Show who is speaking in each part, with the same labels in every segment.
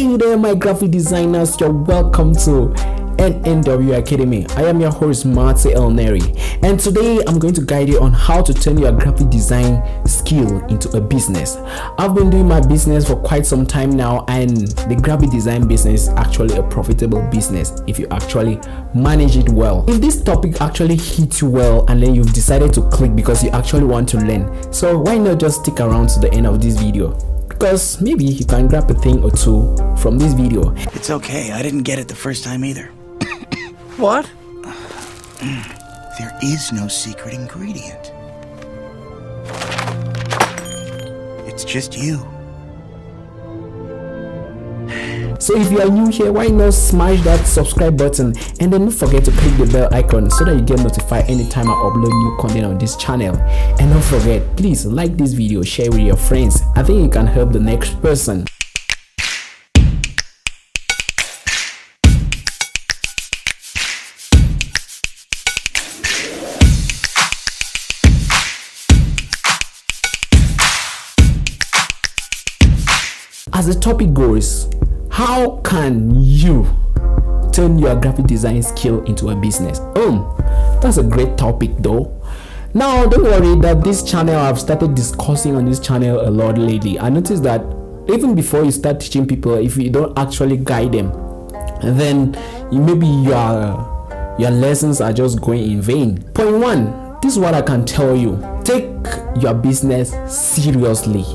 Speaker 1: Hey there, my graphic designers, you're welcome to NNW Academy. I am your host, Marty Elneri, and today I'm going to guide you on how to turn your graphic design skill into a business. I've been doing my business for quite some time now, and the graphic design business is actually a profitable business if you actually manage it well. If this topic actually hits you well and then you've decided to click because you actually want to learn, so why not just stick around to the end of this video? Because maybe you can grab a thing or two from this video.
Speaker 2: It's okay, I didn't get it the first time either.
Speaker 3: What?
Speaker 2: There is no secret ingredient. It's just you.
Speaker 1: So if you are new here, why not smash that subscribe button and then don't forget to click the bell icon so that you get notified anytime I upload new content on this channel. And don't forget, please like this video, share with your friends. I think it can help the next person. As the topic goes, how can you turn your graphic design skill into a business? That's a great topic though. Now don't worry that this channel, I've started discussing on this channel a lot lately. I noticed that even before you start teaching people, if you don't actually guide them, then maybe your lessons are just going in vain. Point one, this is what I can tell you: take your business seriously.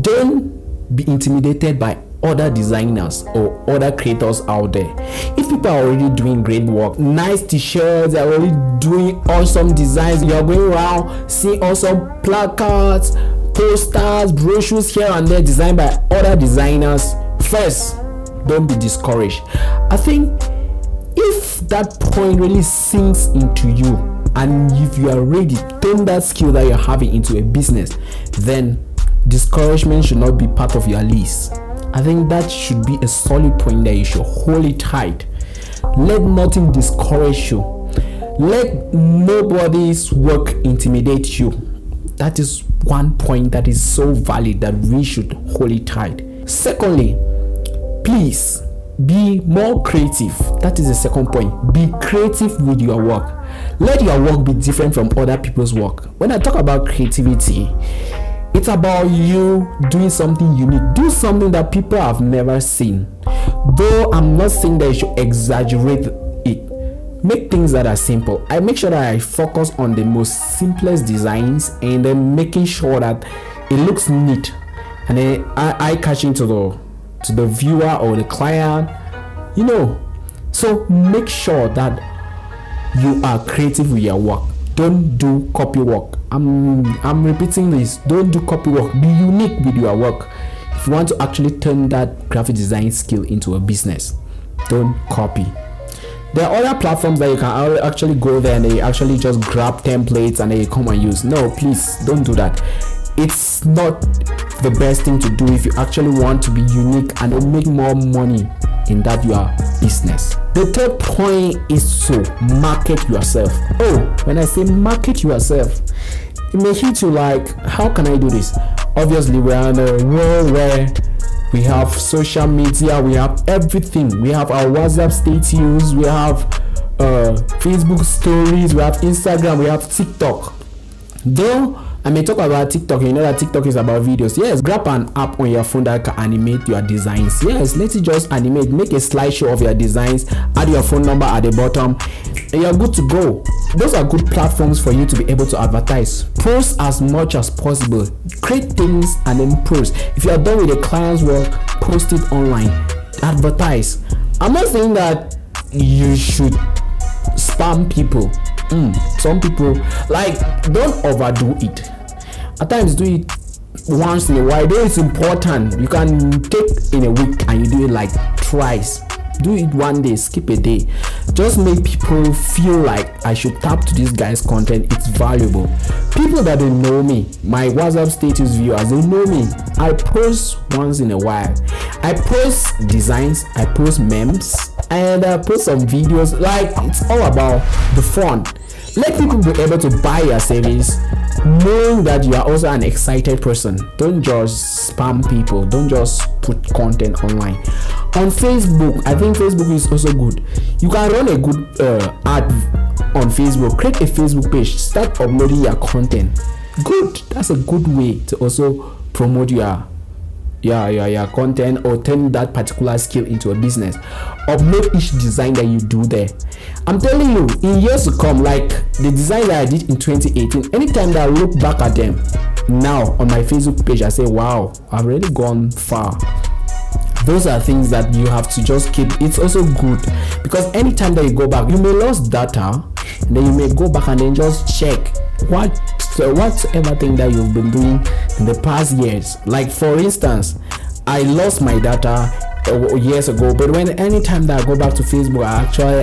Speaker 1: Don't be intimidated by other designers or other creators out there. If people are already doing great work, nice t-shirts, they're already doing awesome designs, you're going around seeing awesome placards, posters, brochures here and there designed by other designers, first, don't be discouraged. I think if that point really sinks into you, and if you are ready to turn that skill that you're having into a business, then discouragement should not be part of your list. I think that should be a solid point that you should hold it tight. Let nothing discourage you. Let nobody's work intimidate you. That is one point that is so valid that we should hold it tight. Secondly, please be more creative. That is the second point. Be creative with your work. Let your work be different from other people's work. When I talk about creativity, it's about you doing something unique. Do something that people have never seen. Though I'm not saying that you should exaggerate it. Make things that are simple. I make sure that I focus on the most simplest designs and then making sure that it looks neat and then eye-catching to the viewer or the client. So make sure that you are creative with your work. Don't do copy work. I'm repeating this. Don't do copy work. Be unique with your work. If you want to actually turn that graphic design skill into a business, don't copy. There are other platforms that you can actually go there and they actually just grab templates and they come and use. No, please don't do that. It's not the best thing to do if you actually want to be unique and make more money in that your business. The third point is to market yourself. When I say market yourself, it may hit you like, how can I do this? Obviously, we are in a world where we have social media, we have everything. We have our WhatsApp status, we have Facebook stories, we have Instagram, we have TikTok. Though I may talk about TikTok, you know that TikTok is about videos. Yes, grab an app on your phone that can animate your designs. Yes, let it just animate. Make a slideshow of your designs, add your phone number at the bottom, and you're good to go. Those are good platforms for you to be able to advertise. Post as much as possible. Create things and then post. If you are done with the client's work, post it online. Advertise. I'm not saying that you should spam people. Some people, don't overdo it. At times, do it once in a while. Though it's important, you can take in a week and you do it like twice. Do it one day, skip a day. Just make people feel like I should tap to this guy's content. It's valuable. People that don't know me, my WhatsApp status viewers, they know me. I post once in a while. I post designs, I post memes, and I post some videos. It's all about the fun. Let people be able to buy your service knowing that you are also an excited person. Don't just spam people. Don't just put content online. On Facebook, I think Facebook is also good. You can run a good ad on Facebook. Create a Facebook page, start uploading your content. Good. That's a good way to also promote your content or turn that particular skill into a business. Upload each design that you do there. I'm telling you, in years to come, like the design that I did in 2018, anytime that I look back at them now on my Facebook page, I say, wow, I've really gone far. Those are things that you have to just keep. It's also good because anytime that you go back, you may lose data, and then you may go back and then just check whatever thing that you've been doing in the past years. Like for instance, I lost my data years ago, but anytime that I go back to Facebook,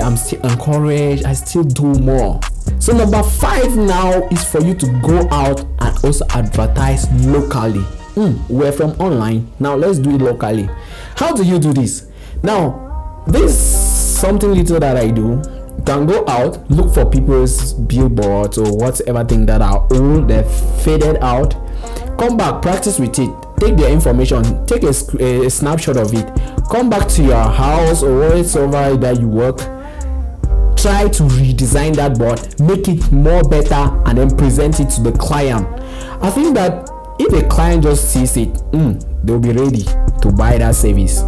Speaker 1: I'm still encouraged. I still do more. So number 5 now is for you to go out and also advertise locally. We're from online, now let's do it locally. How do you do this? Now this is something little that I do. You can go out, look for people's billboards or whatever thing that are old, they're faded out. Come back, practice with it, take their information, take a snapshot of it, come back to your house or wherever that you work, try to redesign that board, make it more better, and then present it to the client. I think that if a client just sees it, they'll be ready to buy that service.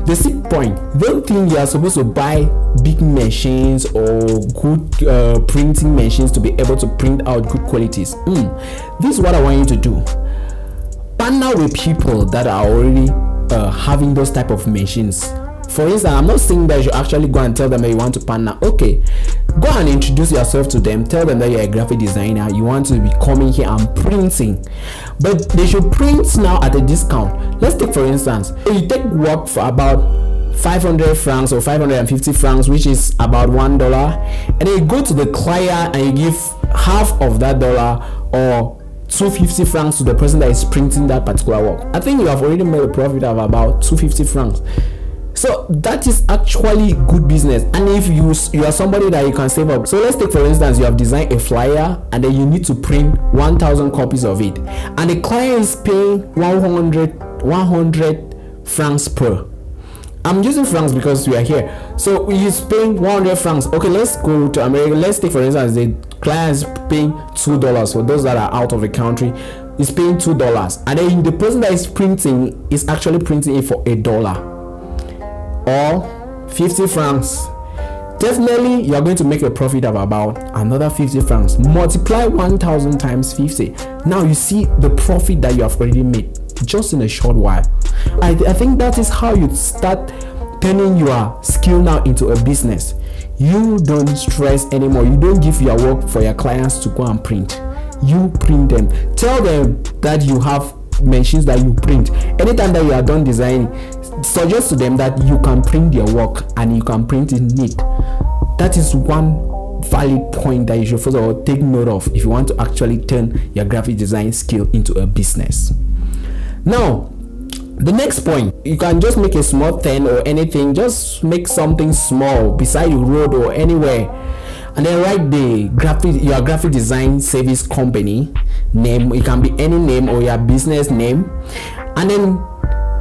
Speaker 1: The 6th point, don't think you are supposed to buy big machines or good printing machines to be able to print out good qualities. This is what I want you to do. Partner with people that are already having those type of machines. For instance, I'm not saying that you actually go and tell them that you want to partner. Okay, go and introduce yourself to them. Tell them that you're a graphic designer. You want to be coming here and printing, but they should print now at a discount. Let's take for instance, you take work for about 500 francs or 550 francs, which is about $1, and then you go to the client and you give half of that dollar or 250 francs to the person that is printing that particular work. I think you have already made a profit of about 250 francs. So that is actually good business. And if you are somebody that you can save up, so let's take for instance, you have designed a flyer and then you need to print 1,000 copies of it, and the client is paying 100 francs per. I'm using francs because we are here, so he's paying 100 francs. Okay, let's go to America. Let's take for instance, the client is paying $2 for those that are out of the country. Is paying $2, and then the person that is printing is actually printing it for $1 or 50 francs. Definitely you are going to make a profit of about another 50 francs. Multiply 1,000 times 50. Now you see the profit that you have already made just in a short while. I think that is how you start turning your skill now into a business. You don't stress anymore. You don't give your work for your clients to go and print. You print them. Tell them that you have machines that you print. Anytime that you are done designing, suggest to them that you can print their work and you can print it neat. That is one valid point that you should first of all take note of if you want to actually turn your graphic design skill into a business. Now the next point, you can just make a small tent or anything. Just make something small beside your road or anywhere, and then write your graphic design service company name. It can be any name or your business name, and then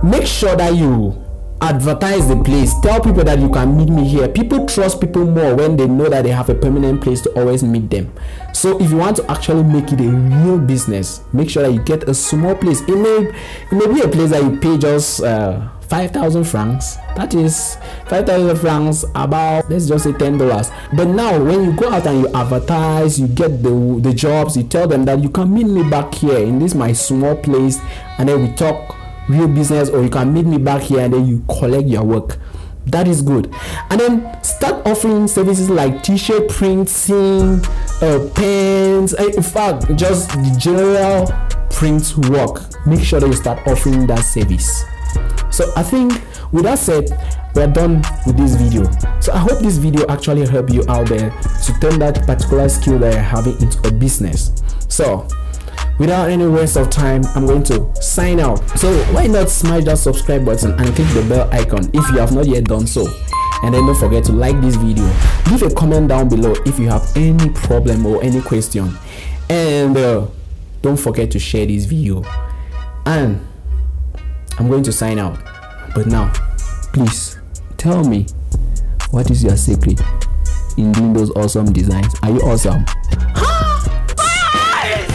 Speaker 1: make sure that you advertise the place. Tell people that you can meet me here. People trust people more when they know that they have a permanent place to always meet them. So if you want to actually make it a real business, make sure that you get a small place. It may be a place that you pay just 5,000 francs. That is 5,000 francs, about, let's just say $10. But now when you go out and you advertise, you get the jobs, you tell them that you can meet me back here in this my small place, and then we talk real business, or you can meet me back here and then you collect your work. That is good. And then start offering services like t-shirt printing, pens, in fact just the general print work. Make sure that you start offering that service. So I think with that said, we're done with this video. So I hope this video actually helped you out there to turn that particular skill that you're having into a business. So without any waste of time, I'm going to sign out. So why not smash that subscribe button and click the bell icon if you have not yet done so. And then don't forget to like this video. Leave a comment down below if you have any problem or any question. And don't forget to share this video. And I'm going to sign out. But now, Please tell me, what is your secret in doing those awesome designs? Are you awesome?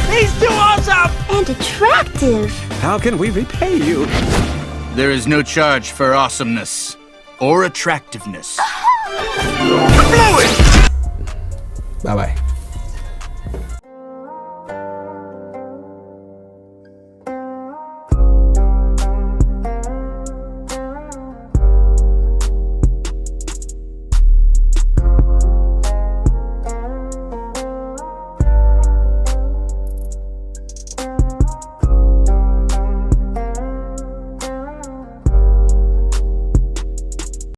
Speaker 3: He's too awesome!
Speaker 4: And attractive.
Speaker 3: How can we repay you?
Speaker 5: There is no charge for awesomeness or attractiveness.
Speaker 1: Bye bye.